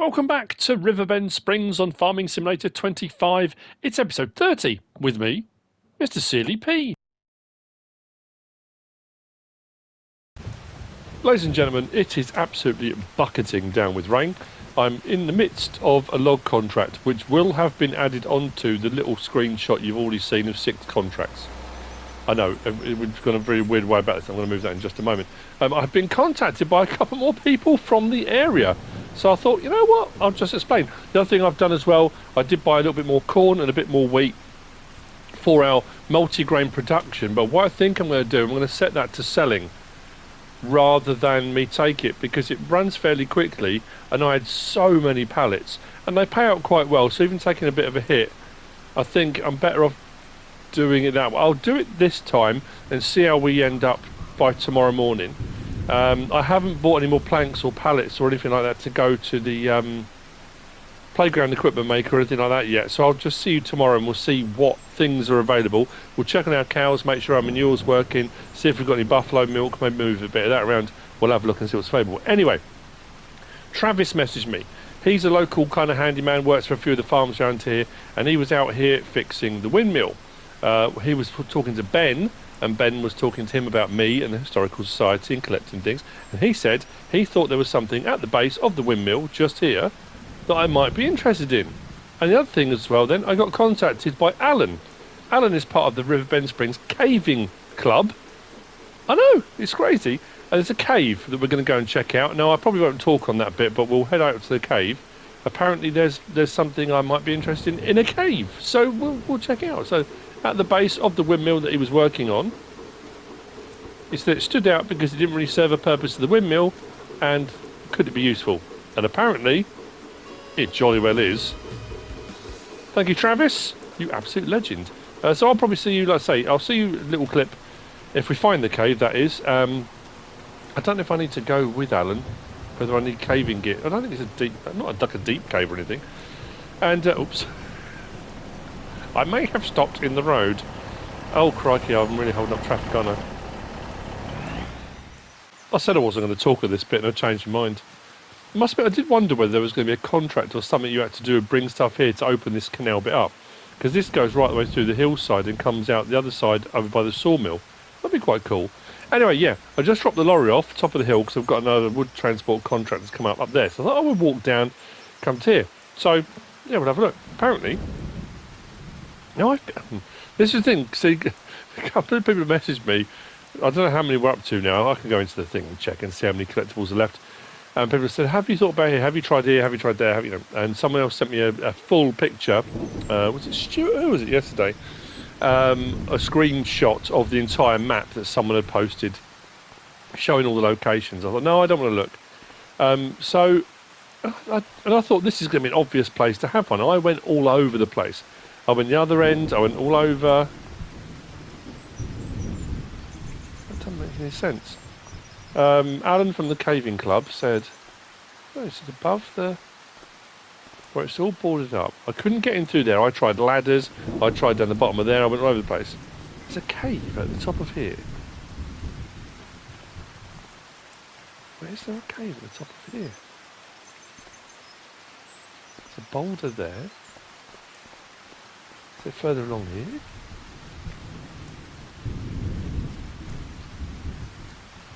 Welcome back to Riverbend Springs on Farming Simulator 25. It's episode 30 with me, MrSealyp. Ladies and gentlemen, it is absolutely bucketing down with rain. I'm in the midst of a log contract which will have been added onto the little screenshot you've already seen of 6 contracts. I know, we've gone a very weird way about this. I'm going to move that in just a moment. I've been contacted by a couple more people from the area. So I thought, you know what, I'll just explain. The other thing I've done as well, I did buy a little bit more corn and a bit more wheat for our multi-grain production. But what I think I'm going to do, I'm going to set that to selling rather than me take it, because it runs fairly quickly and I had so many pallets and they pay out quite well. So even taking a bit of a hit, I think I'm better off doing it that way. I'll do it this time and see how we end up by tomorrow morning. I haven't bought any more planks or pallets or anything like that to go to the playground equipment maker or anything like that yet, so I'll just see you tomorrow and we'll see what things are available. We'll check on our cows, make sure our manure's working, see if we've got any buffalo milk, maybe move a bit of that around. We'll have a look and see what's available. Anyway, Travis messaged me. He's a local kind of handyman, works for a few of the farms around here, and he was out here fixing the windmill. He was talking to Ben, and Ben was talking to him about me and the Historical Society and collecting things, and he said he thought there was something at the base of the windmill just here that I might be interested in. And the other thing as well, then I got contacted by Alan. Alan is part of the Riverbend Springs caving club. I know, it's crazy. And there's a cave that we're going to go and check out. Now I probably won't talk on that bit, but we'll head out to the cave. Apparently there's something I might be interested in a cave, so we'll check it out. So at the base of the windmill that he was working on, it stood out because it didn't really serve a purpose to the windmill, and could it be useful? And apparently it jolly well is. Thank you, Travis, you absolute legend. So I'll probably see you, like I say, I'll see you a little clip if we find the cave, that is. I don't know if I need to go with Alan, whether I need caving gear. I don't think it's a deep, not a deep cave or anything. And oops, I may have stopped in the road. Oh crikey, I'm really holding up traffic, aren't I? I said I wasn't going to talk of this bit and I changed my mind. Must be, I did wonder whether there was going to be a contract or something you had to do and bring stuff here to open this canal bit up. Because this goes right the way through the hillside and comes out the other side over by the sawmill. That'd be quite cool. Anyway, yeah, I just dropped the lorry off top of the hill because I've got another wood transport contract that's come up there. So I thought I would walk down, come to here. So, yeah, we'll have a look. Apparently, now this is the thing. See, a couple of people have messaged me. I don't know how many we're up to now. I can go into the thing and check and see how many collectibles are left. And people have said, have you thought about here? Have you tried here? Have you tried there? Have you know? And someone else sent me a full picture. Was it Stuart? Who was it yesterday? A screenshot of the entire map that someone had posted showing all the locations. I thought, no, I don't want to look. And I thought this is going to be an obvious place to have one. I went all over the place. I went the other end. I went all over. That doesn't make any sense. Alan from the caving club said, oh, it's above the where it's all boarded up. I couldn't get in through there. I tried ladders, I tried down the bottom of there, I went all over the place. There's a cave at the top of here. Where's there a cave at the top of here? There's a boulder there. Is it further along here?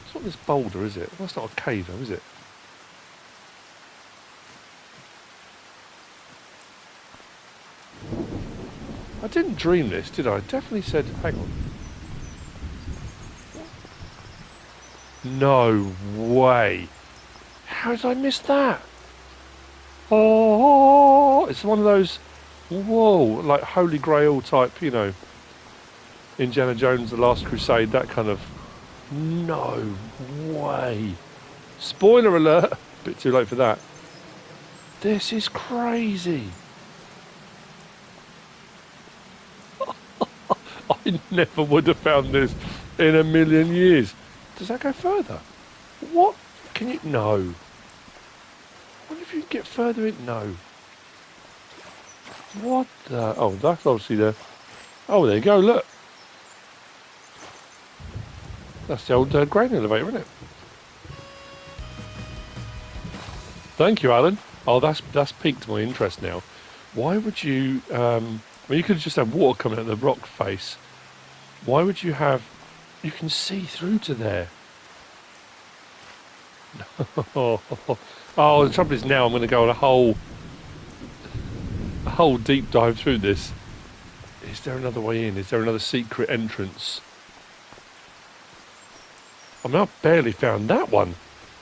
It's not this boulder, is it? That's not a cave though, is it? I didn't dream this, did I? I definitely said, hang on. No way. How did I miss that? Oh, it's one of those, whoa, like Holy Grail type, you know, Indiana Jones, The Last Crusade, that kind of, no way. Spoiler alert, a bit too late for that. This is crazy. I never would have found this in a million years. Does that go further? What? Can you? No. What if you can get further in? No. What the? Oh, that's obviously the... Oh, there you go, look. That's the old grain elevator, isn't it? Thank you, Alan. Oh, that's piqued my interest now. Why would you? Well, you could just have water coming out of the rock face. Why would you have? You can see through to there. Oh, the trouble is now I'm going to go on a whole deep dive through this. Is there another way in? Is there another secret entrance? I mean, I barely found that one.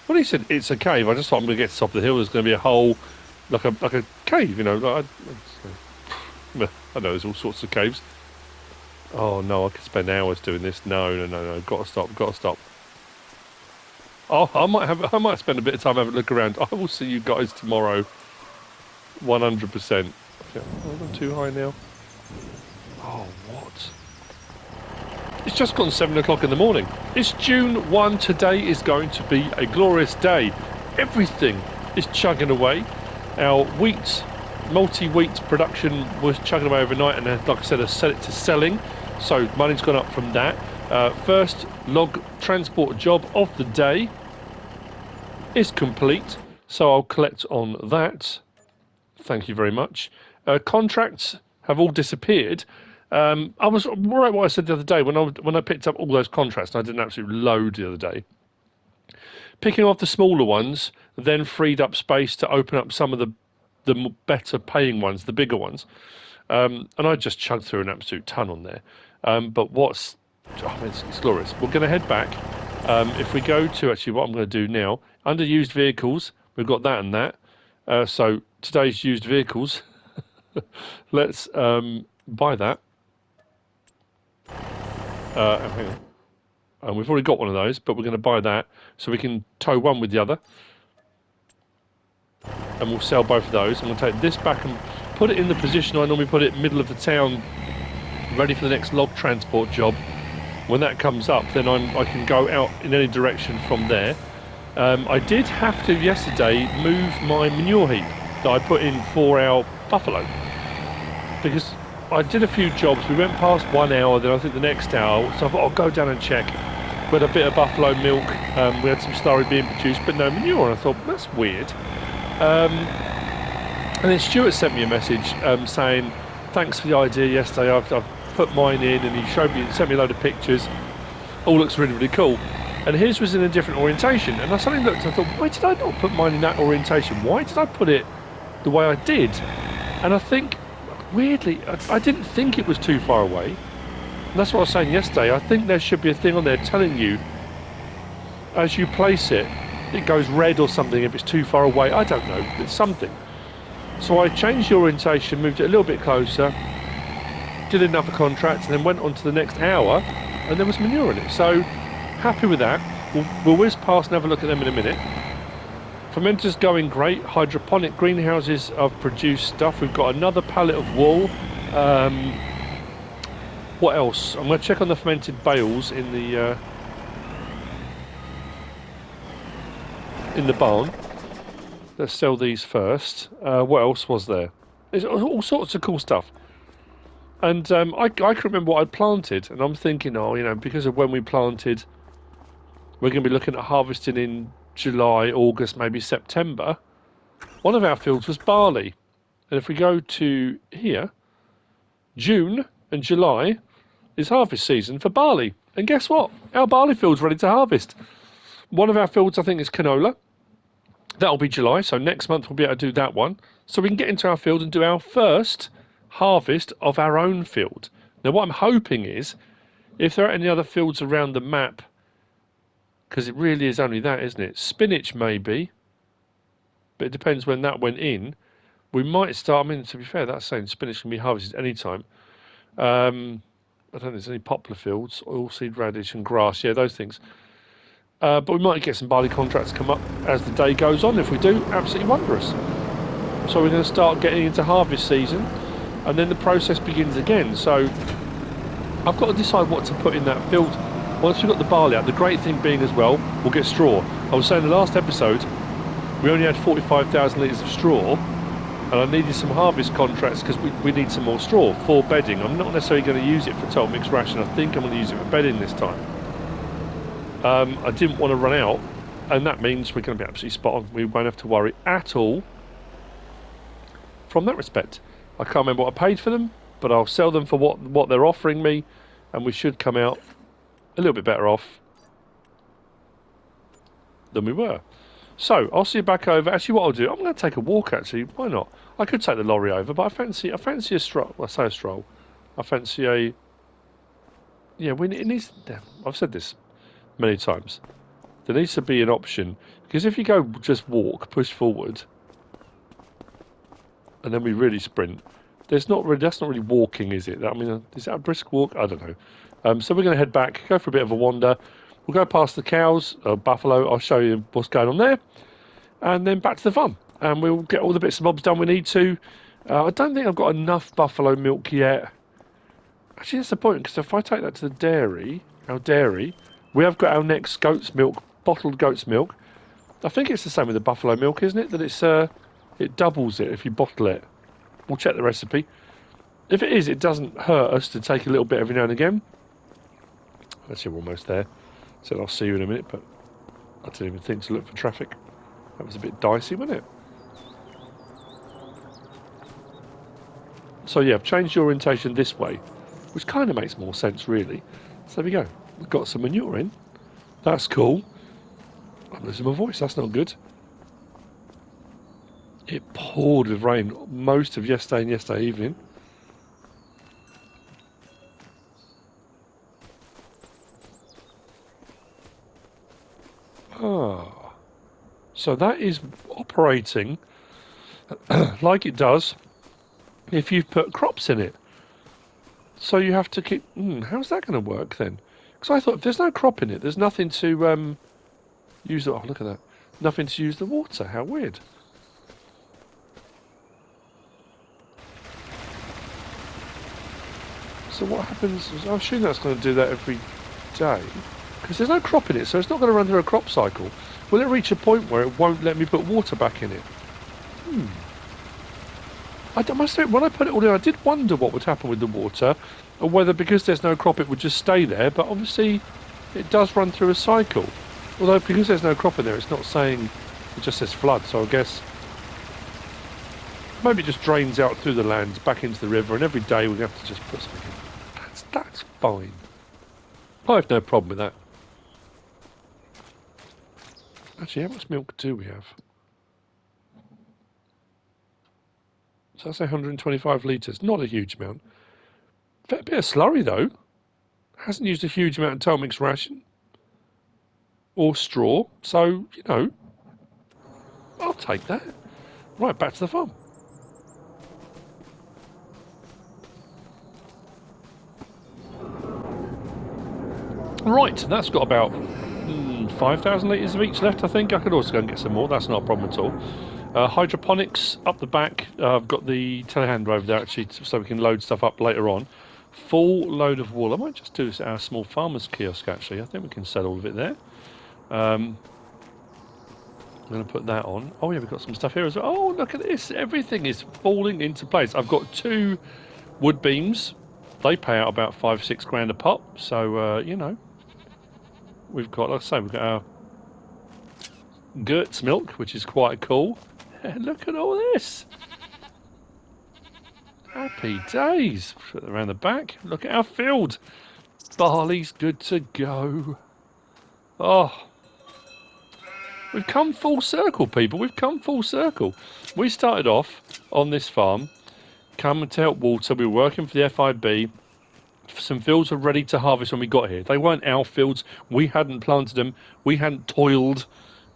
When he said it's a cave, I just thought I'm going to get to the top of the hill. There's going to be a hole, like a cave, you know. I know there's all sorts of caves. Oh no, I could spend hours doing this. No. Got to stop. Got to stop. Oh, I might spend a bit of time having a look around. I will see you guys tomorrow. 100%. Yeah, I'm too high now. Oh, what? It's just gone 7 o'clock in the morning. It's June 1. Today is going to be a glorious day. Everything is chugging away. Our wheat, multi-wheat production was chugging away overnight, and like I said, I set it to selling. So money's gone up from that. First log transport job of the day is complete. So I'll collect on that. Thank you very much. Contracts have all disappeared. I was right what I said the other day when I picked up all those contracts. And I did an absolute load the other day. Picking off the smaller ones, then freed up space to open up some of the better paying ones, the bigger ones. And I just chugged through an absolute ton on there. But it's glorious. We're going to head back. If we go to actually what I'm going to do now, under used vehicles, we've got that and that. So today's used vehicles. Let's buy that. Hang on. And we've already got one of those, but we're going to buy that so we can tow one with the other. And we'll sell both of those. I'm going to take this back and put it in the position I normally put it, middle of the town, ready for the next log transport job. When that comes up, then I can go out in any direction from there. I did have to yesterday move my manure heap that I put in for our buffalo, because I did a few jobs. We went past 1 hour, then I think the next hour, so I thought I'll go down and check. We had a bit of buffalo milk, we had some slurry being produced, but no manure, and I thought, that's weird. And then Stuart sent me a message saying, thanks for the idea yesterday, I've put mine in, and he sent me a load of pictures. All looks really, really cool. And his was in a different orientation, and I suddenly looked and I thought, why did I not put mine in that orientation? Why did I put it the way I did? And I think, weirdly, I didn't think it was too far away. And that's what I was saying yesterday. I think there should be a thing on there telling you, as you place it, it goes red or something if it's too far away. I don't know, it's something. So I changed the orientation, moved it a little bit closer, did another contract, and then went on to the next hour, and there was manure in it. So, happy with that. We'll whiz past and have a look at them in a minute. Fermenters going great. Hydroponic greenhouses have produced stuff. We've got another pallet of wool. What else? I'm going to check on the fermented bales in the barn. Let's sell these first. What else was there? There's all sorts of cool stuff. And I can remember what I'd planted, and I'm thinking, because of when we planted, we're going to be looking at harvesting in July, August, maybe September. One of our fields was barley. And if we go to here, June and July is harvest season for barley. And guess what? Our barley field's ready to harvest. One of our fields, I think, is canola. That'll be July, so next month we'll be able to do that one. So we can get into our field and do our first harvest of our own field. Now, what I'm hoping is, if there are any other fields around the map, because it really is only that, isn't it? Spinach maybe, but it depends when that went in. We might start, to be fair, that's saying spinach can be harvested anytime. I don't think there's any poplar fields, oilseed radish and grass, yeah, those things. But we might get some barley contracts come up as the day goes on. If we do, absolutely wondrous. So we're going to start getting into harvest season, and then the process begins again. So I've got to decide what to put in that field. Once we've got the barley out, the great thing being as well, we'll get straw. I was saying in the last episode, we only had 45,000 litres of straw, and I needed some harvest contracts because we need some more straw for bedding. I'm not necessarily going to use it for total mixed ration. I think I'm going to use it for bedding this time. I didn't want to run out, and that means we're going to be absolutely spot on. We won't have to worry at all from that respect. I can't remember what I paid for them, but I'll sell them for what they're offering me, and we should come out a little bit better off than we were. So I'll see you back over. Actually, what I'll do, I'm going to take a walk. Actually, why not? I could take the lorry over, but I fancy a stroll. Well, I say a stroll. I fancy a. Yeah, it needs. I've said this many times. There needs to be an option, because if you go just walk, push forward, and then we really sprint, that's not really walking, is it? I mean, is that a brisk walk? I don't know. So we're going to head back, go for a bit of a wander. We'll go past the cows, buffalo. I'll show you what's going on there, and then back to the farm, and we'll get all the bits and bobs done we need to. I don't think I've got enough buffalo milk yet. Actually, that's the point, because if I take that to the dairy, our dairy, we have got our next goat's milk, bottled goat's milk. I think it's the same with the buffalo milk, isn't it? That it's it doubles it if you bottle it. We'll check the recipe. If it is, it doesn't hurt us to take a little bit every now and again. Actually, we're almost there. So I'll see you in a minute, but I didn't even think to look for traffic. That was a bit dicey, wasn't it? So yeah, I've changed the orientation this way, which kind of makes more sense, really. So there we go. We've got some manure in. That's cool. I'm losing my voice. That's not good. It poured with rain most of yesterday and yesterday evening. Ah. So that is operating like it does if you've put crops in it. So you have to keep... how's that going to work then? Because I thought if there's no crop in it, there's nothing to use... Oh, look at that. Nothing to use the water. How weird. So what happens... I assume that's going to do that every day. Because there's no crop in it, so it's not going to run through a crop cycle. Will it reach a point where it won't let me put water back in it? I must admit, when I put it all in, I did wonder what would happen with the water, or whether because there's no crop it would just stay there, but obviously it does run through a cycle. Although because there's no crop in there, it's not saying, it just says flood, so I guess maybe it just drains out through the land, back into the river, and every day we have to just put something in. That's fine. I have no problem with that. Actually, how much milk do we have? So that's 125 litres. Not a huge amount. Fair bit of slurry, though. Hasn't used a huge amount of Telmix ration. Or straw. So, you know, I'll take that. Right, back to the farm. Right, that's got about 5,000 litres of each left, I think. I could also go and get some more. That's not a problem at all. Hydroponics up the back. I've got the telehandler over there, actually, so we can load stuff up later on. Full load of wool. I might just do this at our small farmer's kiosk, actually. I think we can sell all of it there. I'm going to put that on. Oh, yeah, we've got some stuff here as well. Oh, look at this. Everything is falling into place. I've got 2 wood beams. They pay out about 5-6 grand a pop. So, you know, we've got, like I say, we've got our Gert's milk, which is quite cool. And look at all this. Happy days. Put it around the back. Look at our field. Barley's good to go. Oh. We've come full circle, people. We've come full circle. We started off on this farm, coming to help water. We were working for the FIB. Some fields were ready to harvest when we got here. They weren't our fields. We hadn't planted them. We hadn't toiled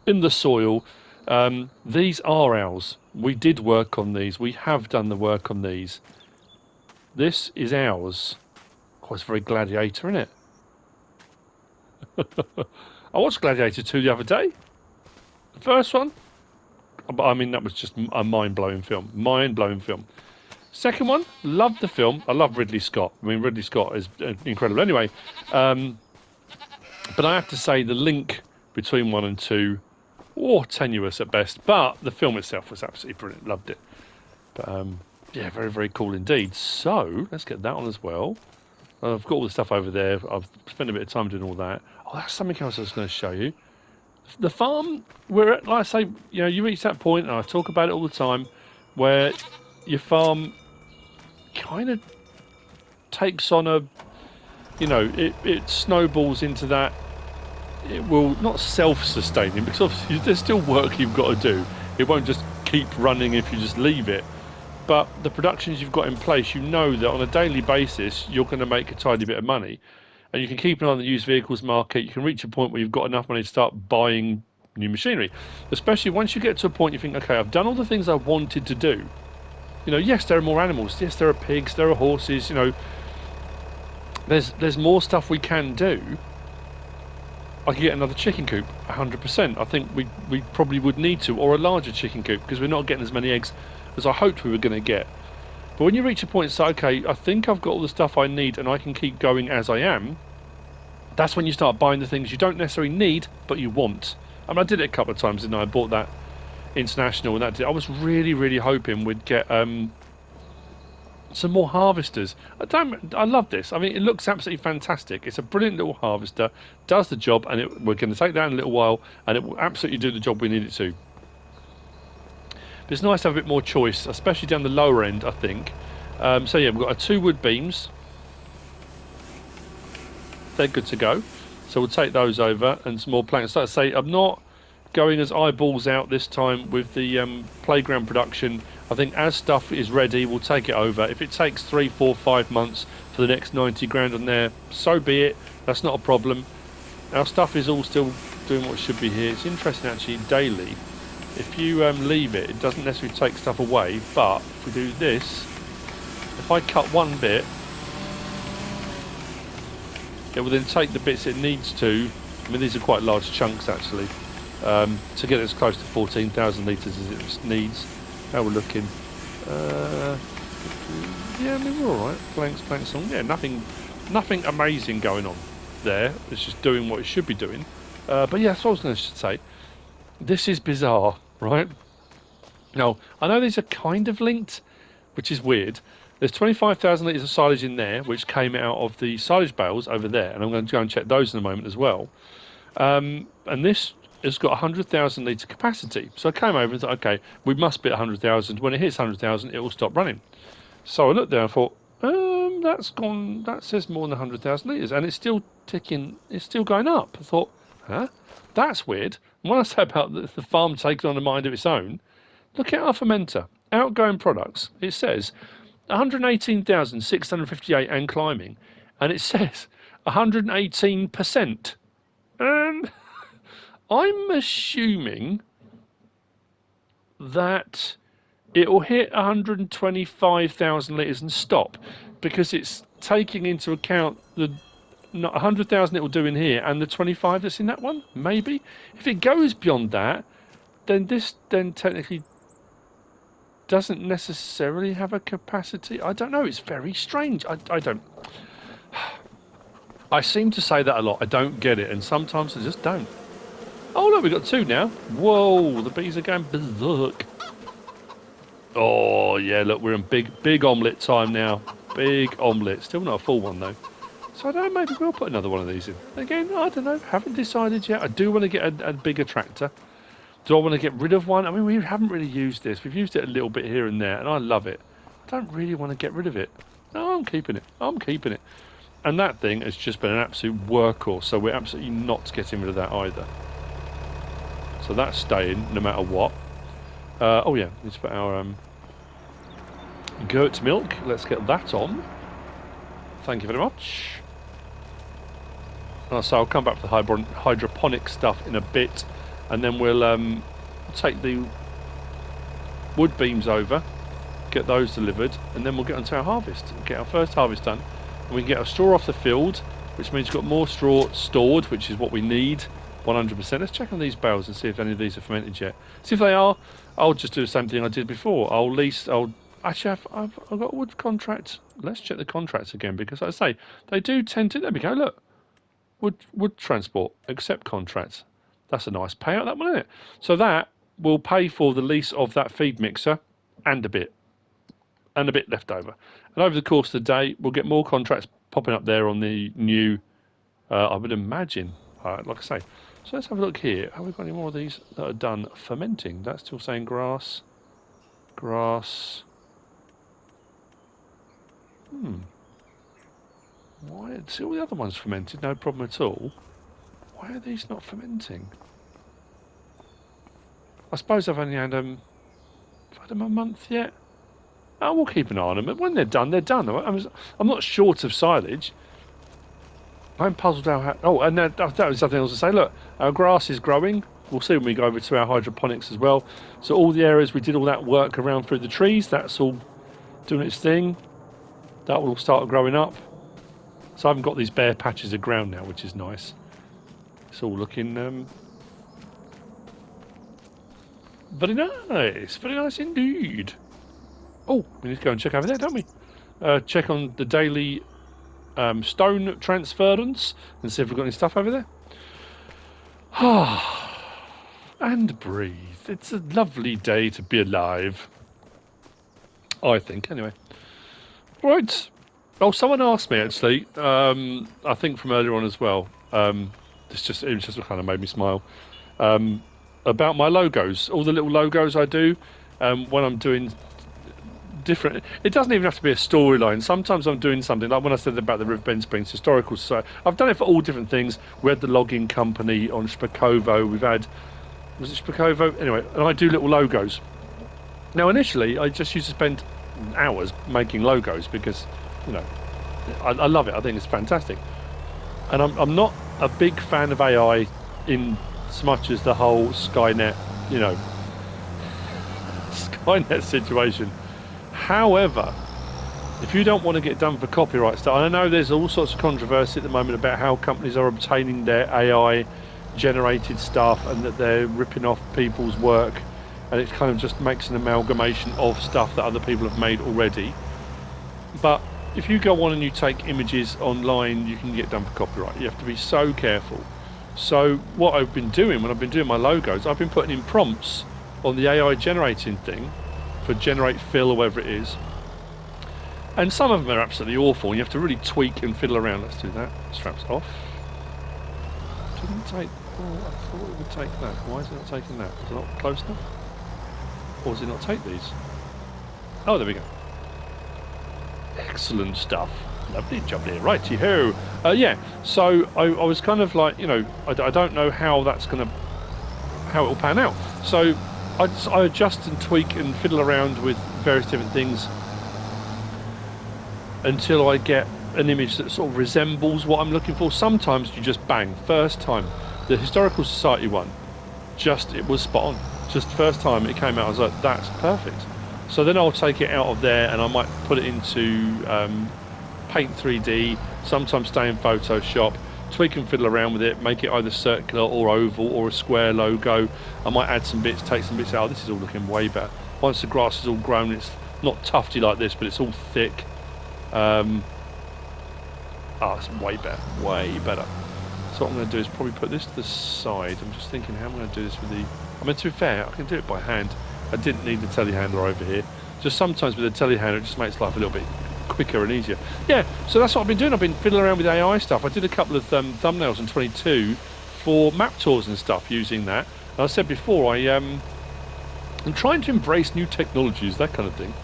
in the soil. These are ours. We did work on these. We have done the work on these. This is ours. Oh, it's very Gladiator, isn't it? I watched Gladiator 2 the other day. The first one, I mean, that was just a mind-blowing film. Mind-blowing film. Second one, loved the film. I love Ridley Scott. I mean, Ridley Scott is incredible. Anyway, but I have to say the link between 1 and 2, tenuous at best. But the film itself was absolutely brilliant. Loved it. But yeah, very, very cool indeed. So let's get that on as well. I've got all the stuff over there. I've spent a bit of time doing all that. Oh, that's something else I was going to show you. The farm, we're at, like I say, you know, you reach that point, and I talk about it all the time, where your farm kind of takes on a, you know, it snowballs into that. It will not self-sustaining, because obviously there's still work you've got to do. It won't just keep running if you just leave it. But the productions you've got in place, you know that on a daily basis you're going to make a tidy bit of money, and you can keep an eye on the used vehicles market. You can reach a point where you've got enough money to start buying new machinery, especially once you get to a point you think, okay, I've done all the things I wanted to do. You know, yes, there are more animals. Yes, there are pigs. There are horses. You know, there's more stuff we can do. I could get another chicken coop, 100%. I think we probably would need to, or a larger chicken coop, because we're not getting as many eggs as I hoped we were going to get. But when you reach a point, it's like, okay, I think I've got all the stuff I need and I can keep going as I am. That's when you start buying the things you don't necessarily need, but you want. I mean, I did it a couple of times, didn't I? I bought that International, and that did. I was really, really hoping we'd get some more harvesters. I love this. I mean, it looks absolutely fantastic. It's a brilliant little harvester, does the job, and we're going to take that in a little while, and it will absolutely do the job we need it to. But it's nice to have a bit more choice, especially down the lower end, I think. So yeah, we've got our 2 wood beams. They're good to go. So we'll take those over, and some more planks. Like I say, I'm not going as eyeballs out this time with the playground production. I think as stuff is ready, we'll take it over. If it takes 3, 4, 5 months for the next 90 grand on there, so be it. That's not a problem. Our stuff is all still doing what it should be here. It's interesting actually, daily. If you leave it, it doesn't necessarily take stuff away, but if we do this, if I cut one bit, it will then take the bits it needs to. I mean, these are quite large chunks actually, to get as close to 14,000 litres as it needs. How we're looking? Yeah, I mean, we're all right. Planks on. Yeah, nothing amazing going on there. It's just doing what it should be doing. But yeah, that's what I was going to say. This is bizarre, right? Now, I know these are kind of linked, which is weird. There's 25,000 litres of silage in there, which came out of the silage bales over there, and I'm going to go and check those in a moment as well. And this has got 100,000 litre capacity. So I came over and thought, okay, we must be at 100,000. When it hits 100,000, it will stop running. So I looked there and thought, that's gone. That says more than 100,000 litres, and it's still ticking. It's still going up. I thought, huh? That's weird. And when I say about the farm taking on a mind of its own, look at our fermenter. Outgoing products. It says 118,658 and climbing, and it says 118%. And I'm assuming that it will hit 125,000 litres and stop, because it's taking into account the 100,000 it will do in here and the 25 that's in that one. Maybe if it goes beyond that, then this technically doesn't necessarily have a capacity. I don't know. It's very strange. I don't. I seem to say that a lot. I don't get it, and sometimes I just don't. Oh look, we've got 2 now. Whoa, the bees are going berserk. Oh yeah, look, we're in big omelette time now. Big omelette. Still not a full one though. So I don't know, maybe we'll put another one of these in. Again, I don't know. Haven't decided yet. I do want to get a bigger tractor. Do I want to get rid of one? I mean, we haven't really used this. We've used it a little bit here and there, and I love it. I don't really want to get rid of it. No, I'm keeping it. I'm keeping it. And that thing has just been an absolute workhorse, so we're absolutely not getting rid of that either. So that's staying no matter what. Oh yeah, let's put our goat milk. Let's get that on. Thank you very much. So I'll come back for the hydroponic stuff in a bit, and then we'll take the wood beams over, get those delivered, and then we'll get onto our harvest. Get our first harvest done, and we can get our straw off the field, which means we've got more straw stored, which is what we need, 100%. Let's check on these bales and see if any of these are fermented yet. See if they are. I'll just do the same thing I did before. Actually, I've got a wood contract. Let's check the contracts again, because like I say, they do tend to. There we go. Look, wood transport, accept contracts. That's a nice payout, that one, isn't it? So that will pay for the lease of that feed mixer and a bit left over. And over the course of the day, we'll get more contracts popping up there on the new. I would imagine. Like I say. So let's have a look here. Have we got any more of these that are done fermenting? That's still saying grass. Why? See, all the other ones fermented, no problem at all. Why are these not fermenting? I suppose I've only had them. I've had them a month yet. I will keep an eye on them. When they're done, they're done. I'm not short of silage. I'm puzzled how... Oh, and that was something else to say. Look, our grass is growing. We'll see when we go over to our hydroponics as well. So all the areas we did all that work around through the trees, that's all doing its thing. That will start growing up. So I haven't got these bare patches of ground now, which is nice. It's all looking very nice indeed. Oh, we need to go and check over there, don't we? Check on the daily stone transference and see if we've got any stuff over there. And breathe. It's a lovely day to be alive. I think, anyway. Right. Oh, someone asked me actually. I think from earlier on as well. It just kind of made me smile. About my logos, all the little logos I do when I'm doing different. It doesn't even have to be a storyline. Sometimes I'm doing something like when I said about the Riverbend Springs Historical Society. I've done it for all different things. We had the logging company on Spakovo. We've had, was it Spakovo? Anyway, and I do little logos. Now, initially, I just used to spend hours making logos because, you know, I love it. I think it's fantastic. And I'm not a big fan of AI in as much as the whole Skynet, you know, Skynet situation. However, if you don't want to get done for copyright stuff, and I know there's all sorts of controversy at the moment about how companies are obtaining their AI generated stuff and that they're ripping off people's work, and it kind of just makes an amalgamation of stuff that other people have made already. But if you go on and you take images online, you can get done for copyright. You have to be so careful. So what I've been doing when I've been doing my logos, I've been putting in prompts on the AI generating thing for generate fill or whatever it is. And some of them are absolutely awful. You have to really tweak and fiddle around. Let's do that. Straps off. Didn't take... Oh, I thought it would take that. Why is it not taking that? Is it not close enough? Or does it not take these? Oh, there we go. Excellent stuff. Lovely job there. Righty-ho. Yeah, so I was kind of like, you know, I don't know how that's going to... how it will pan out. So I adjust and tweak and fiddle around with various different things until I get an image that sort of resembles what I'm looking for. Sometimes you just bang, first time. The Historical Society one, it was spot on. Just first time it came out, I was like, that's perfect. So then I'll take it out of there and I might put it into Paint 3D, sometimes stay in Photoshop, tweak and fiddle around with it, make it either circular or oval or a square logo. I might add some bits, take some bits out. This is all looking way better. Once the grass is all grown, it's not tufty like this, but it's all thick. It's way better, way better. So what I'm going to do is probably put this to the side. I'm just thinking how I'm going to do this with the... I mean, to be fair, I can do it by hand. I didn't need the telehandler over here. Just sometimes with the telehandler, it just makes life a little bit quicker and easier. Yeah, so that's what I've been doing. I've been fiddling around with AI stuff. I did a couple of thumbnails in 22 for map tours and stuff using that. And I said before, I'm trying to embrace new technologies, that kind of thing.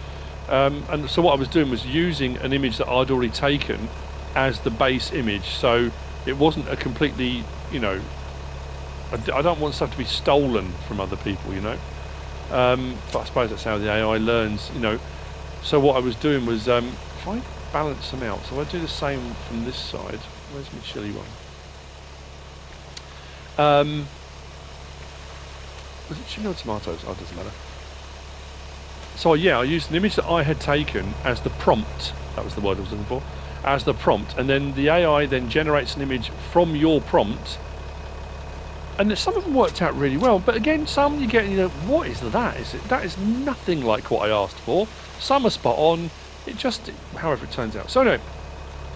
And so what I was doing was using an image that I'd already taken as the base image. So it wasn't a completely, you know, I don't want stuff to be stolen from other people, you know. But I suppose that's how the AI learns, you know. So what I was doing was, if I balance them out, so I do the same from this side. Where's my chili one? Was it chili or tomatoes? Oh, it doesn't matter. So yeah, I used an image that I had taken as the prompt. That was the word I was looking for. As the prompt, and then the AI then generates an image from your prompt. And some of them worked out really well, but again, some you get, you know, what is that? That is nothing like what I asked for. Some are spot on. However it turns out. So anyway,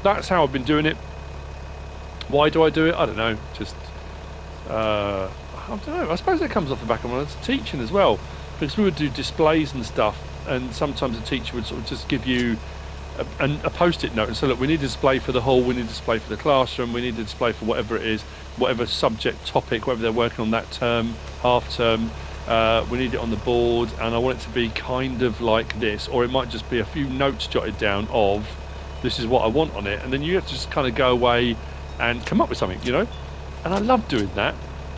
that's how I've been doing it. Why do I do it? I don't know. Just, I don't know. I suppose it comes off the back of when I was teaching as well, because we would do displays and stuff, and sometimes the teacher would sort of just give you a post-it note and say, look, we need a display for the hall, we need a display for the classroom, we need a display for whatever it is, whatever subject, topic, whatever they're working on that term, half term, we need it on the board, and I want it to be kind of like this, or it might just be a few notes jotted down of this is what I want on it, and then you have to just kind of go away and come up with something, you know. And I love doing that.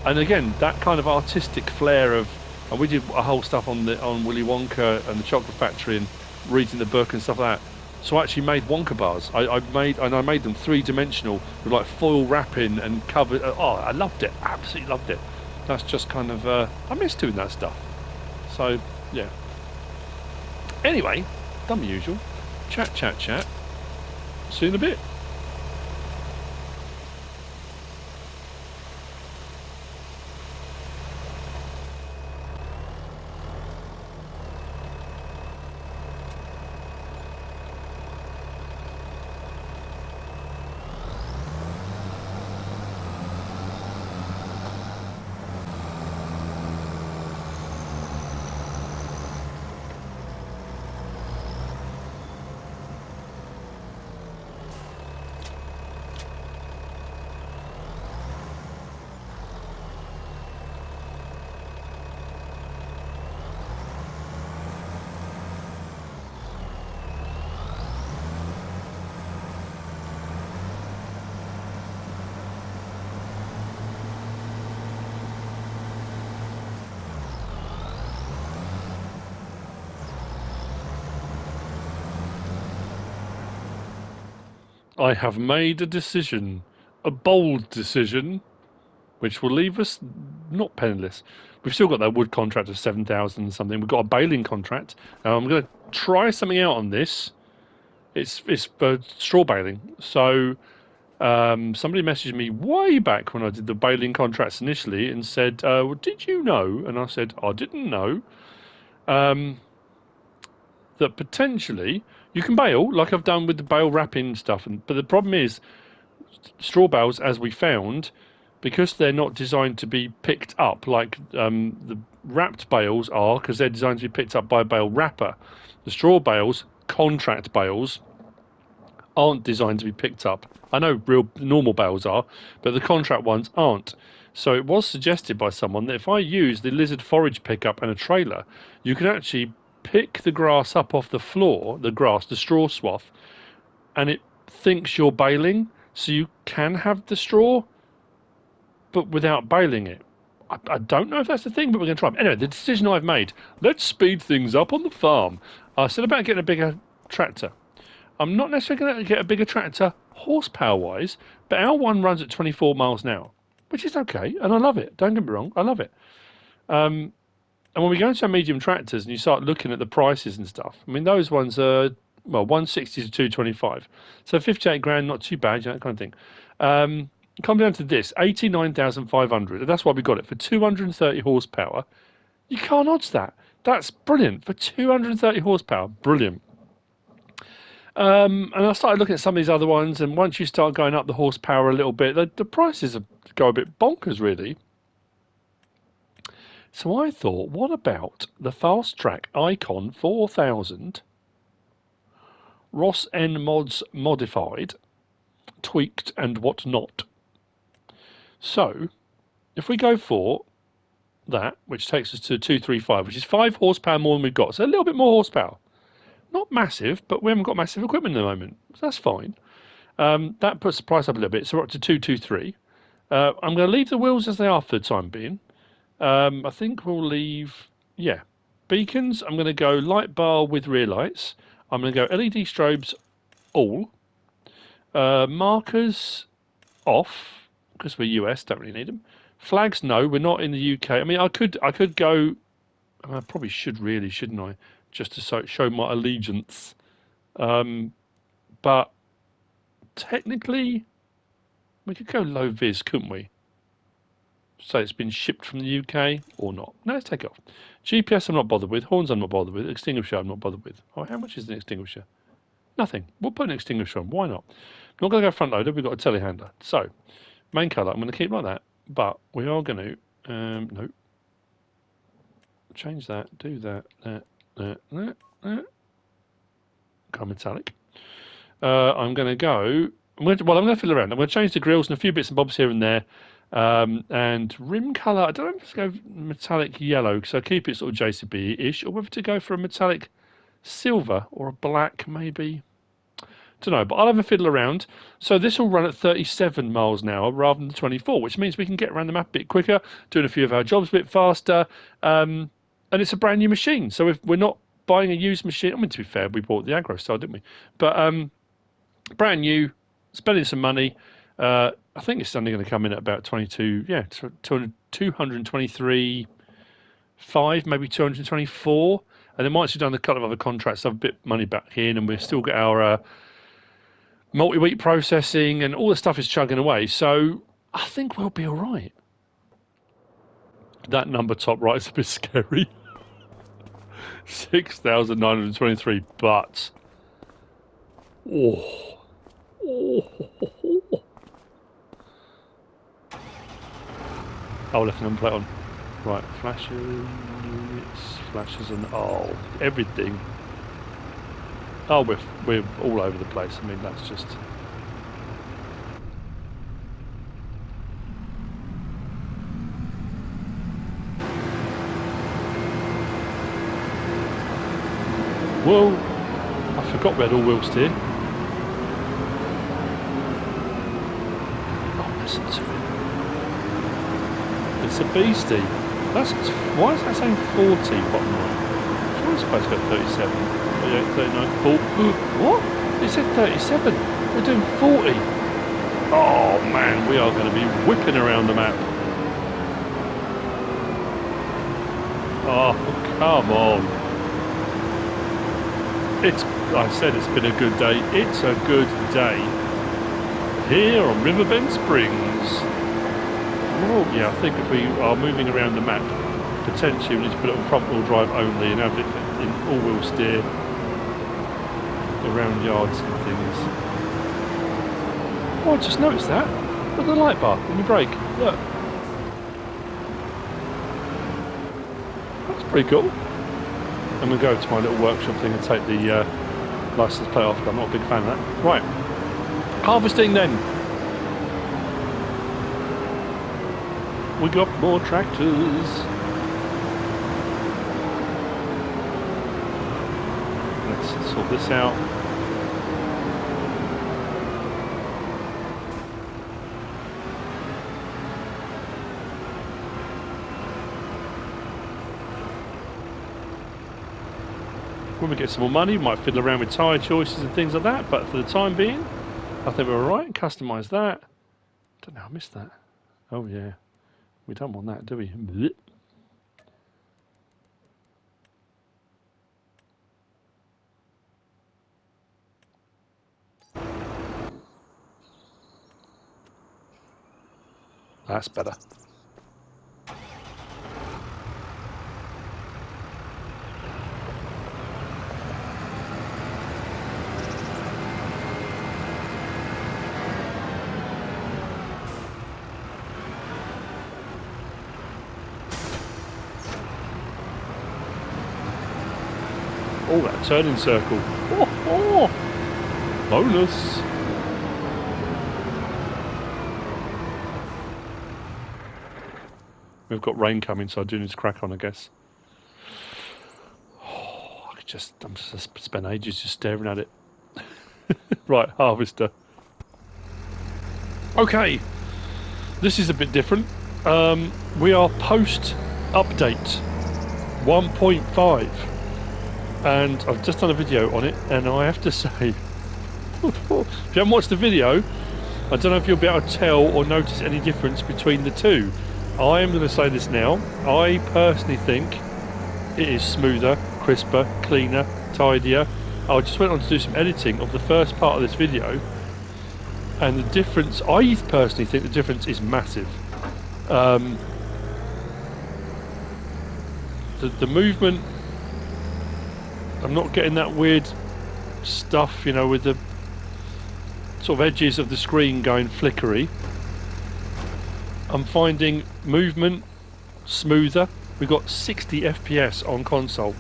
And again, that kind of artistic flair of, and we did a whole stuff on Willy Wonka and the Chocolate Factory and reading the book and stuff like that. So I actually made Wonka bars. I made them 3-dimensional with like foil wrapping and covered. Oh, I loved it. Absolutely loved it. That's just kind of I miss doing that stuff. So yeah. Anyway, done the usual. Chat. See you in a bit. I have made a decision, a bold decision, which will leave us not penniless. We've still got that wood contract of 7,000 something. We've got a baling contract. I'm going to try something out on this. It's for straw baling. So somebody messaged me way back when I did the baling contracts initially and said, well, did you know? And I said, I didn't know that potentially you can bale like I've done with the bale wrapping stuff. But the problem is straw bales, as we found, because they're not designed to be picked up like the wrapped bales are, because they're designed to be picked up by a bale wrapper. The straw bales, contract bales, aren't designed to be picked up. I know real normal bales are, but the contract ones aren't. So it was suggested by someone that if I use the lizard forage pickup and a trailer, you can actually pick the grass up off the floor, the straw swath, and it thinks you're baling, so you can have the straw, but without baling it. I don't know if that's the thing, but we're going to try. Anyway, the decision I've made, let's speed things up on the farm. I said about getting a bigger tractor. I'm not necessarily going to get a bigger tractor horsepower-wise, but our one runs at 24 miles an hour, which is okay, and I love it. Don't get me wrong, I love it. And when we go into our medium tractors and you start looking at the prices and stuff, I mean, those ones are, well, 160 to 225. So 58 grand, not too bad, you know, that kind of thing. Come down to this, 89,500. And that's why we got it. For 230 horsepower, you can't odds that. That's brilliant. For 230 horsepower, brilliant. And I started looking at some of these other ones, and once you start going up the horsepower a little bit, the prices go a bit bonkers, really. So I thought, what about the Fast Track Icon 4000 Ross N Mods modified, tweaked, and whatnot? So if we go for that, which takes us to 235, which is 5 horsepower more than we've got, so a little bit more horsepower. Not massive, but we haven't got massive equipment at the moment, so that's fine. That puts the price up a little bit, so we're up to 223. I'm going to leave the wheels as they are for the time being. I think we'll leave, yeah, beacons. I'm going to go light bar with rear lights. I'm going to go LED strobes all. Markers off, because we're US, don't really need them. Flags, no, we're not in the UK. I mean, I could go, I probably should really, shouldn't I? Just to show my allegiance. But technically, we could go low vis, couldn't we? So it's been shipped from the UK or not? No, let's take it off. GPS I'm not bothered with. Horns I'm not bothered with. Extinguisher I'm not bothered with. Oh, how much is an extinguisher? Nothing. We'll put an extinguisher on. Why not? I'm not going to go front loader. We've got a telehandler. So, main colour I'm going to keep like that. But we are going to, no. Change that. Do that. That. Go metallic. I'm going to go... I'm going to fiddle around. I'm going to change the grills and a few bits and bobs here and there. And rim colour, I don't know if to go metallic yellow, because I keep it sort of JCB-ish, or whether to go for a metallic silver or a black, maybe. Don't know, but I'll have a fiddle around. So this will run at 37 miles an hour rather than 24, which means we can get around the map a bit quicker, doing a few of our jobs a bit faster. And it's a brand new machine. So if we're not buying a used machine, I mean, to be fair, we bought the Agro style, didn't we? But brand new, spending some money. I think it's only going to come in at about 22, 223.5, maybe 224. And then once we've done a couple of other contracts, have a bit of money back in, and we've still got our multi-week processing, and all the stuff is chugging away. So I think we'll be all right. That number top right is a bit scary. 6,923, but oh. Oh, left and plate on. Right, flashes, units, flashes, and everything. Oh, we're all over the place. I mean, that's just. Whoa! I forgot we had all-wheel steer. Oh, listen to it. It's a beastie. Why is that saying 40 bottom line? Sure, it's supposed to go 37. 38, 39, 40. What? It said 37. We're doing 40. Oh man, we are going to be whipping around the map. Oh, come on. I said it's been a good day. It's a good day here on Riverbend Springs. Oh, yeah, I think if we are moving around the map, potentially we need to put it on front-wheel drive only and have it in all-wheel steer around yards and things. Oh, I just noticed that. Look at the light bar when you brake. Look. That's pretty cool. I'm going to go to my little workshop thing and take the license plate off. I'm not a big fan of that. Right. Harvesting then. We got more tractors. Let's sort this out. When we get some more money, we might fiddle around with tyre choices and things like that, but for the time being, I think we're alright. Customise that. Don't know, I missed that. Oh yeah. We don't want that, do we? Blech. That's better. Oh, that turning circle. Oh, oh. Bonus. We've got rain coming, so I do need to crack on, I guess. Oh, I'm just spend ages just staring at it. Right, harvester. Okay, this is a bit different. We are post update 1.5. And I've just done a video on it, and I have to say, if you haven't watched the video, I don't know if you'll be able to tell or notice any difference between the two. I am going to say this now. I personally think it is smoother, crisper, cleaner, tidier. I just went on to do some editing of the first part of this video, and the difference, I personally think the difference is massive. The movement, I'm not getting that weird stuff, you know, with the sort of edges of the screen going flickery. I'm finding movement smoother. We've got 60 FPS on console.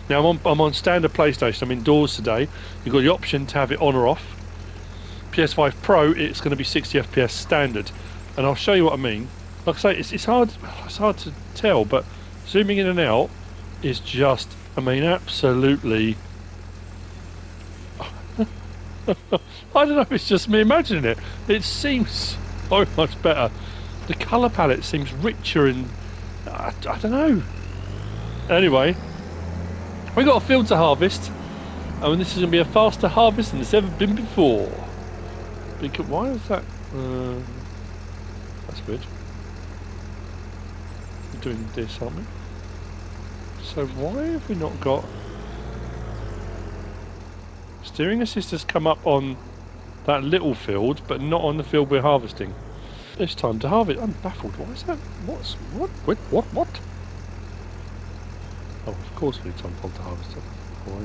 Now I'm on standard PlayStation. I'm indoors today. You've got the option to have it on or off. PS5 Pro, it's going to be 60 FPS standard, and I'll show you what I mean. Like I say, it's hard to tell, but zooming in and out is just, I mean, absolutely. I don't know if it's just me imagining it. It seems so much better. The colour palette seems richer and I don't know. Anyway, we got a field to harvest, and this is going to be a faster harvest than it's ever been before. Because why is that? That's weird. We're doing this, aren't we? So why have we not got steering assist has come up on that little field, but not on the field we're harvesting? It's time to harvest. I'm baffled. Why is that? What? Wait, what? Oh, of course we need time to harvest it. Oh,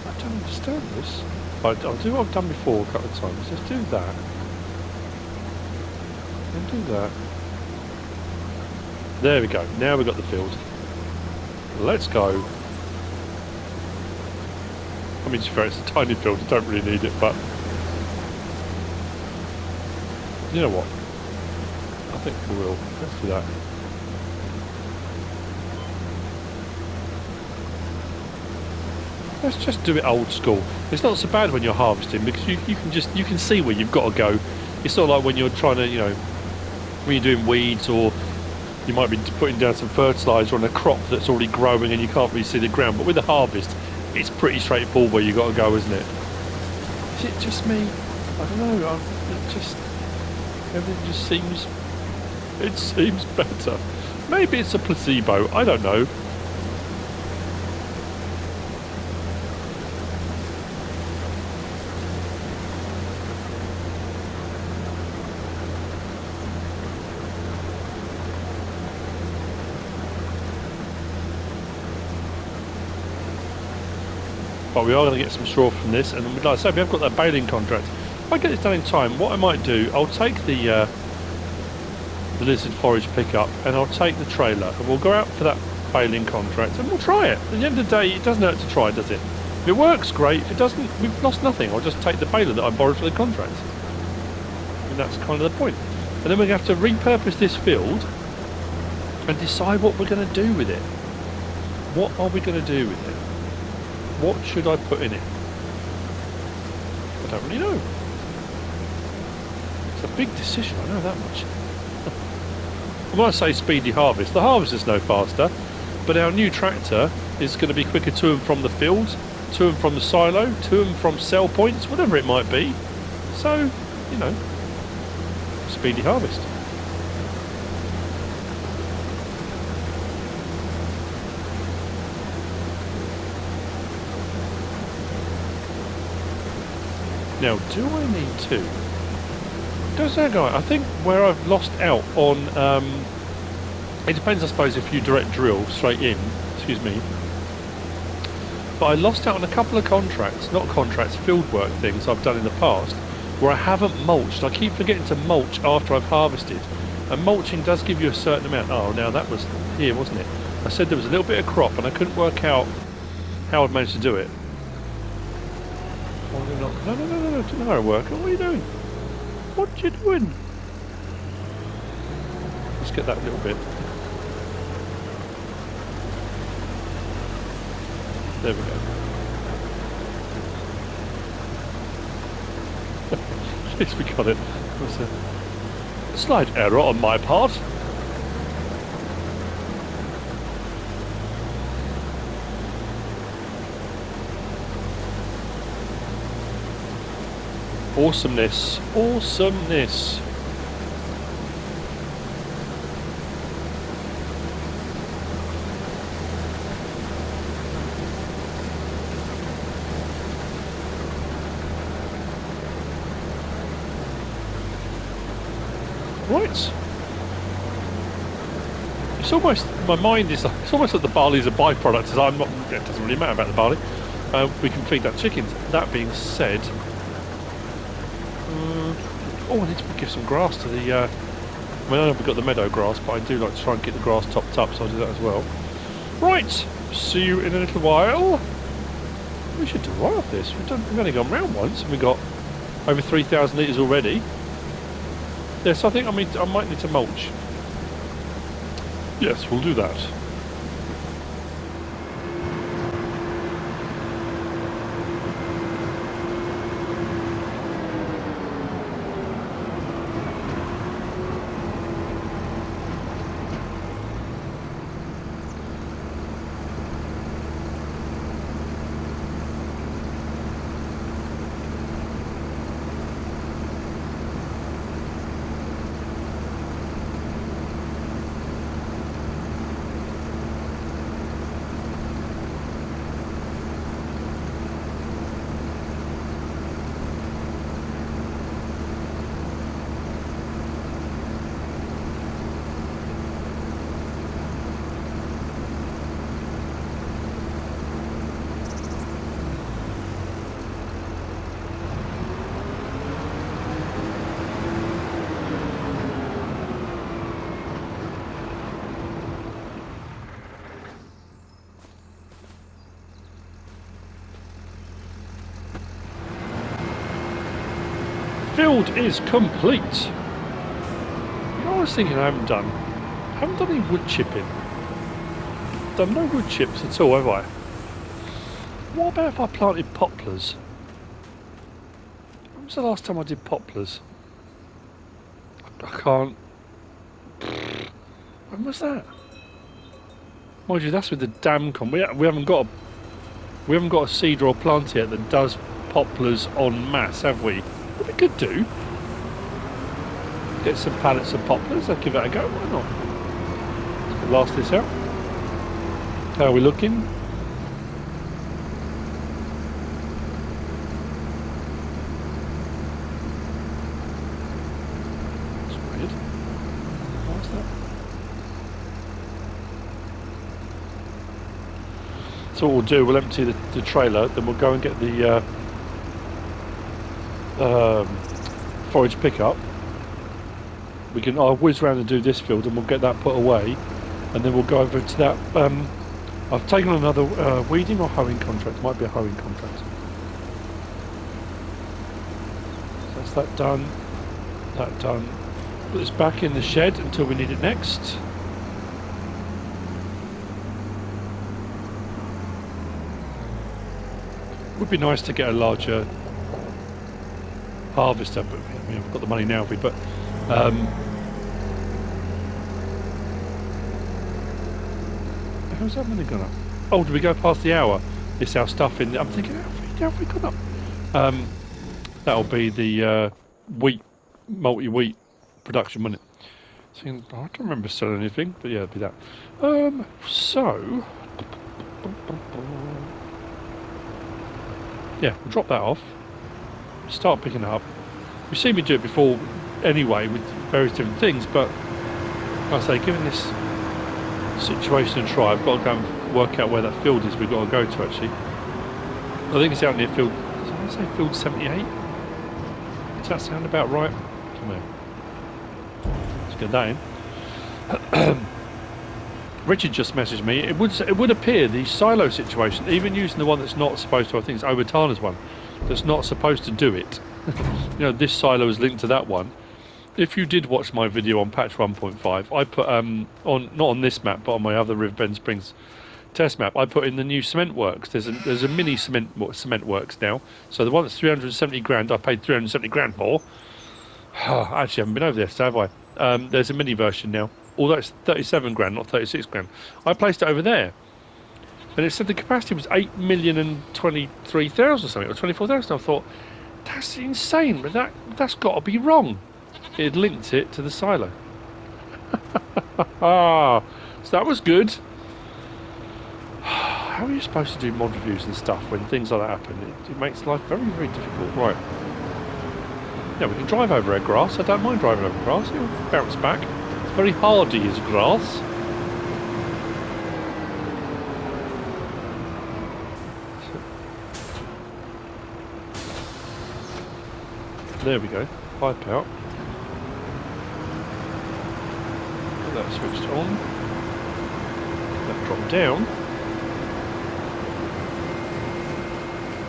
I don't understand this. I'll do what I've done before a couple of times. Let's do that. And do that. There we go. Now we've got the field. Let's go. I mean, to be fair, it's a tiny field. I don't really need it, but you know what? I think we will. Let's do that. Let's just do it old school. It's not so bad when you're harvesting because you can see where you've got to go. It's not like when you're trying to, you know, when you're doing weeds, or you might be putting down some fertiliser on a crop that's already growing and you can't really see the ground. But with the harvest, it's pretty straightforward where you've got to go, isn't it? Is it just me? I don't know. Everything just seems. It seems better. Maybe it's a placebo. I don't know. But we are going to get some straw from this, and like I said, we have got that baling contract. If I get this done in time, what I might do, I'll take the lizard forage pickup, and I'll take the trailer, and we'll go out for that baling contract, and we'll try it. At the end of the day, it doesn't hurt to try, does it? If it works, great. If it doesn't, we've lost nothing. I'll just take the baler that I borrowed for the contract. And that's kind of the point. And then we're going to have to repurpose this field and decide what we're going to do with it. What are we going to do with it? What should I put in it? I don't really know. It's a big decision, I know that much. When I say speedy harvest, the harvest is no faster, but our new tractor is going to be quicker to and from the field, to and from the silo, to and from sell points, whatever it might be. So, you know, speedy harvest. Now, do I need to? Does that go? I think where I've lost out on, it depends, I suppose, if you direct drill straight in. Excuse me. But I lost out on a couple of contracts, not contracts, field work things I've done in the past, where I haven't mulched. I keep forgetting to mulch after I've harvested, and mulching does give you a certain amount. Oh, now that was here, wasn't it? I said there was a little bit of crop, and I couldn't work out how I'd managed to do it. No, do not work. What are you doing? What are you doing? Let's get that little bit. There we go. At least we got it. It was a slight error on my part. Awesomeness. Awesomeness. Right. It's almost, my mind is, it's almost like the barley's a byproduct, as I'm not, it doesn't really matter about the barley. We can feed that chickens. That being said, oh, I need to give some grass to the, I mean, I know we've got the meadow grass, but I do like to try and get the grass topped up, so I'll do that as well. Right, see you in a little while. We should do right off this. We've only gone round once, and we've got over 3,000 litres already. Yes, I think I might need to mulch. Yes, we'll do that. Field is complete. You know what I was thinking I haven't done? I haven't done any wood chipping. Done no wood chips at all, have I? What about if I planted poplars? When was the last time I did poplars? I can't. When was that? Mind you, that's with the dam con. We haven't got a seeder or plant yet that does poplars en masse, have we? What we could do? Get some pallets of poplars. I'll give that a go. Why not? Let's last this out. How are we looking? That's weird. What's that? So what we'll do, we'll empty the trailer, then we'll go and get the forage pickup. I'll whiz around and do this field, and we'll get that put away, and then we'll go over to that. I've taken on another weeding or hoeing contract. Might be a hoeing contract. So that's that done. That done. Put this back in the shed until we need it next. Would be nice to get a larger harvester, but I mean, I've got the money now, but how's that money gone up? Oh, did we go past the hour? It's our stuff in. I'm thinking, how have we gone up? That'll be the multi-wheat production, won't it? So, I don't remember selling anything, but yeah, it'll be that. So yeah, we'll drop that off. Start picking it up. You've seen me do it before anyway with various different things, but like I say, given this situation and try, I've got to go and work out where that field is we've got to go to actually. I think it's out near field, did I say field 78? Does that sound about right? Come here. Let's get that in. Richard just messaged me. It would appear the silo situation, even using the one that's not supposed to, I think it's Obertana's one, that's not supposed to do it. You know, this silo is linked to that one. If you did watch my video on patch 1.5, I put on, not on this map, but on my other Riverbend Springs test map, I put in the new cement works. There's a mini cement works now. So the one that's 370 grand, I paid 370 grand for. I actually haven't been over there, so have I? There's a mini version now. Although it's 37 grand, not 36 grand. I placed it over there. And it said the capacity was 8,023,000 or something, or 24,000. I thought, that's insane, but that's got to be wrong. It had linked it to the silo. So that was good. How are you supposed to do mod reviews and stuff when things like that happen? It makes life very, very difficult. Right. Yeah, we can drive over our grass. I don't mind driving over grass. It'll bounce back. It's very hardy as grass. There we go. Pipe out. Get that switched on. Get that dropped down.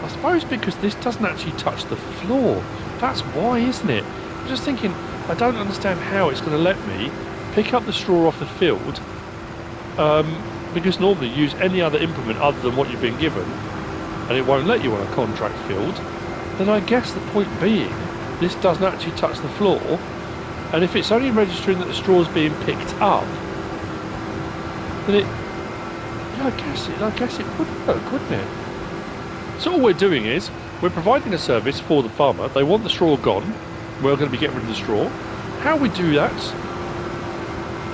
I suppose because this doesn't actually touch the floor. That's why, isn't it? I'm just thinking, I don't understand how it's going to let me pick up the straw off the field, because normally you use any other implement other than what you've been given, and it won't let you on a contract field. Then I guess the point being, this doesn't actually touch the floor, and if it's only registering that the straw's being picked up, then it, yeah, I guess it would work, wouldn't it? So all we're doing is, we're providing a service for the farmer. They want the straw gone. We're going to be getting rid of the straw. How we do that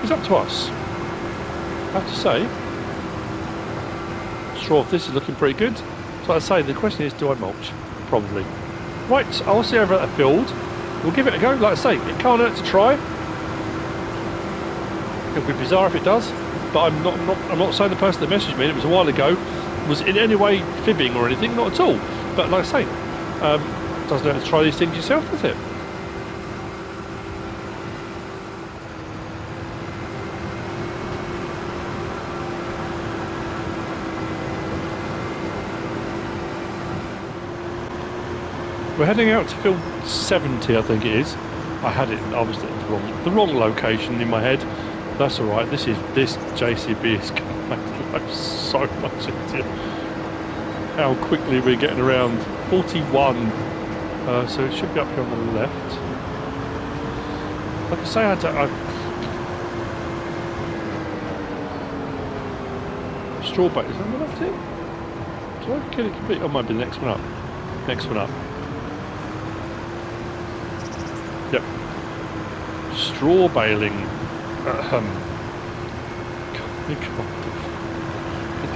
is up to us. I have to say, straw, this is looking pretty good. So I say, the question is, do I mulch? Probably. Right, I'll see over at the field. We'll give it a go. Like I say, it can't hurt to try. It'll be bizarre if it does, but I'm not saying the person that messaged me, and it was a while ago, was in any way fibbing or anything, not at all. But like I say, doesn't hurt to try these things yourself, does it? We're heading out to field 70, I think it is. I was at the wrong location in my head. That's all right. This JCB is going to make life so much easier. How quickly we're getting around. 41. So it should be up here on the left. Like I say, strawberry. Is that on the left here? Do I get it complete? Oh, might be the next one up. Next one up. Yep. Straw baling.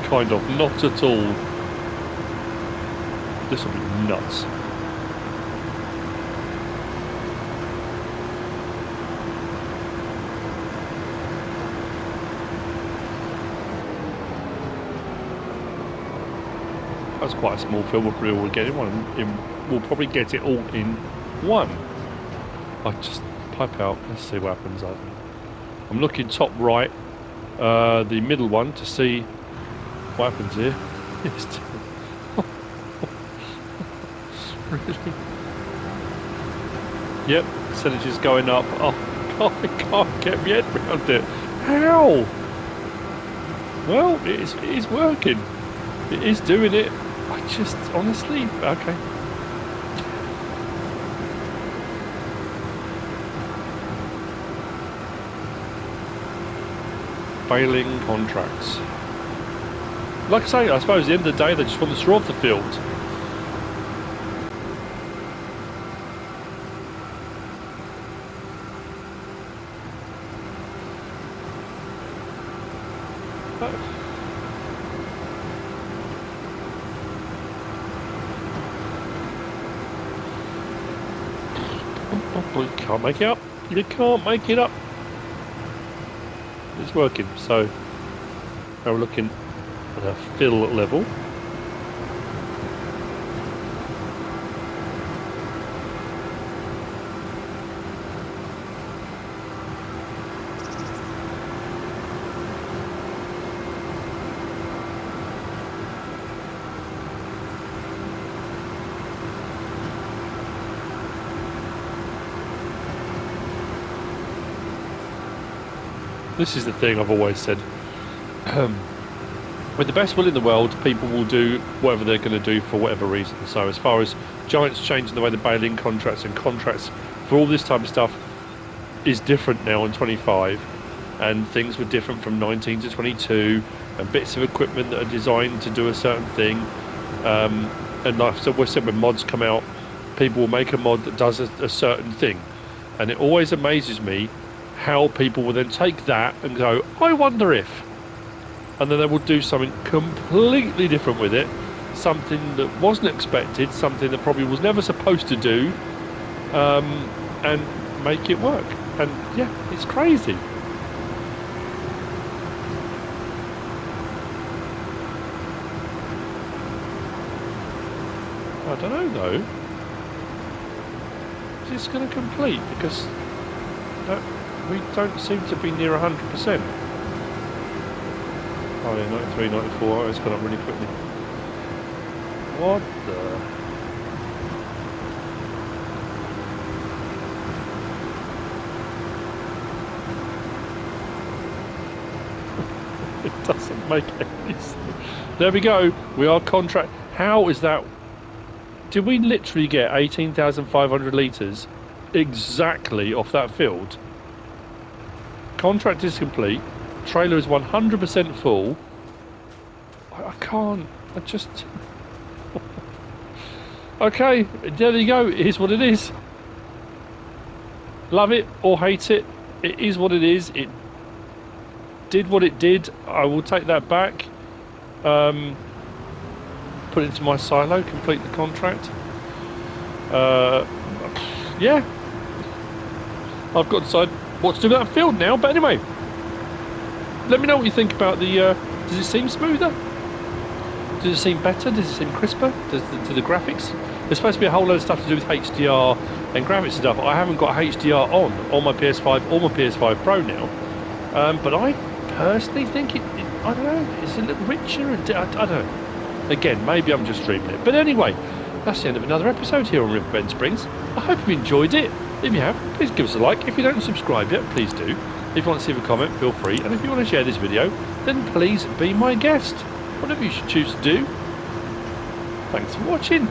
Kind of. Not at all. This will be nuts. That's quite a small field. We'll probably get it one. We'll probably get it all in one. I just pipe out. Let's see what happens. I'm looking top right, the middle one, to see what happens here. Really? Yep, percentages going up. Oh God, I can't get my head around it. How? Well, it is working. It is doing it. I just, honestly, okay. Baling contracts. Like I say, I suppose at the end of the day, they just want the straw off the field. You can't make it up. You can't make it up. It's working. So now we're looking at a fill level. This is the thing I've always said. With the best will in the world, people will do whatever they're going to do for whatever reason. So as far as Giants changing the way the baling contracts and contracts for all this type of stuff is different now in 25, and things were different from 19 to 22, and bits of equipment that are designed to do a certain thing. And like so we said, when mods come out, people will make a mod that does a certain thing, and it always amazes me how people will then take that and go, I wonder if, and then they will do something completely different with it, something that wasn't expected, something that probably was never supposed to do, and make it work. And yeah, it's crazy. I don't know though. Is this going to complete? Because we don't seem to be near 100%. Oh yeah, 93, 94. Oh, it's gone up really quickly. What the? Doesn't make any sense. There we go. We are contract. How is that? Did we literally get 18,500 litres exactly off that field? Contract is complete. Trailer is 100% full. I can't. I just. Okay, there you go. It is what it is. Love it or hate it. It is what it is. It did what it did. I will take that back. Put it into my silo. Complete the contract. Yeah. I've got to decide what to do with that field now. But anyway, let me know what you think about the. Does it seem smoother? Does it seem better? Does it seem crisper? Do the graphics? There's supposed to be a whole load of stuff to do with HDR and graphics and stuff. I haven't got HDR on my PS5 or my PS5 Pro now. But I personally think I don't know, it's a little richer. I don't know. Again, maybe I'm just dreaming it. But anyway, that's the end of another episode here on Riverbend Springs. I hope you enjoyed it. If you have, please give us a like. If you don't subscribe yet, please do. If you want to leave a comment, feel free. And if you want to share this video, then please be my guest. Whatever you should choose to do. Thanks for watching.